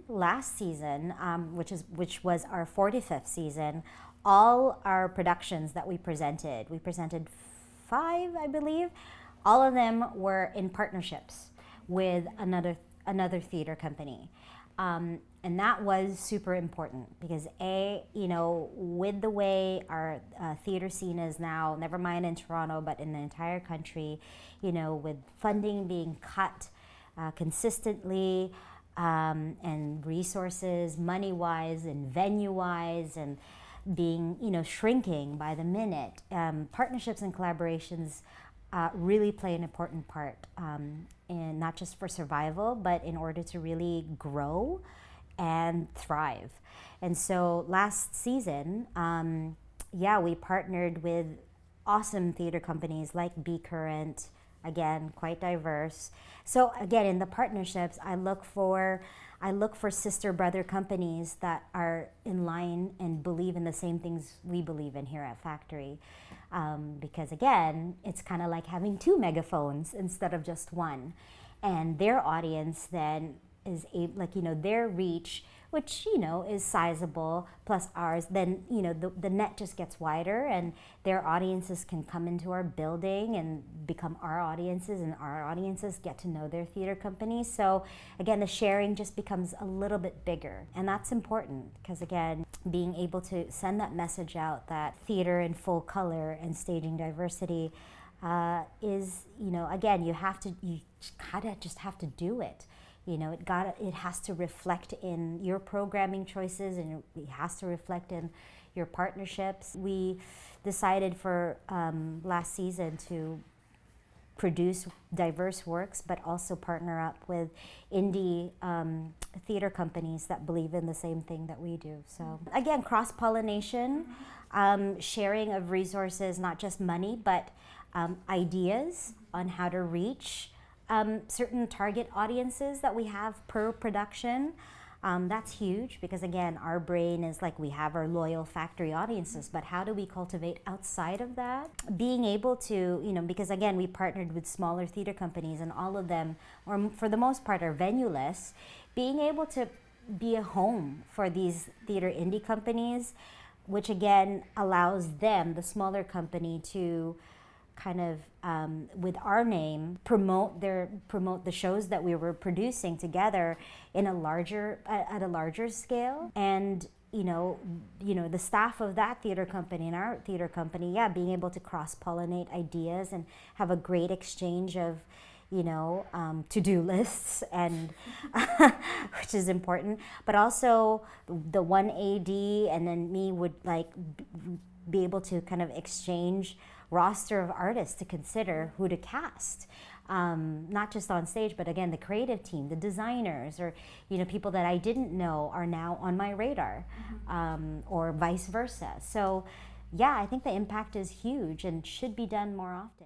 last season, which was our 45th season, all our productions that we presented 5, I believe, all of them were in partnerships with another theater company. And that was super important because with the way our theater scene is now, never mind in Toronto, but in the entire country, with funding being cut consistently, and resources money-wise and venue-wise, and being shrinking by the minute, partnerships and collaborations really play an important part, in not just for survival, but in order to really grow and thrive. And so last season, we partnered with awesome theater companies like Be Current, again, quite diverse. So again, in the partnerships, I look for sister brother companies that are in line and believe in the same things we believe in here at Factory. Because again, it's kind of like having 2 megaphones instead of just one. And their audience then is their reach, which is sizable, plus ours, then the net just gets wider, and their audiences can come into our building and become our audiences, and our audiences get to know their theater companies. So again, the sharing just becomes a little bit bigger, and that's important because again, being able to send that message out that theater in full color and staging diversity is, again, you kind of just have to do it. It has to reflect in your programming choices, and it has to reflect in your partnerships. We decided for last season to produce diverse works, but also partner up with indie theater companies that believe in the same thing that we do. So again, cross-pollination, sharing of resources, not just money, but ideas on how to reach certain target audiences that we have per production. That's huge because again, our brain is like, we have our loyal Factory audiences, but how do we cultivate outside of that? Being able to, because again, we partnered with smaller theater companies, and all of them, or for the most part, are venue-less. Being able to be a home for these theater indie companies, which again allows them, the smaller company, to kind of with our name promote the shows that we were producing together at a larger scale. And the staff of that theater company and our theater company, being able to cross-pollinate ideas and have a great exchange of to-do lists, and which is important, but also the one AD and then me would be able to kind of exchange roster of artists to consider who to cast, not just on stage, but again, the creative team, the designers, or people that I didn't know are now on my radar, or vice versa. So I think the impact is huge and should be done more often.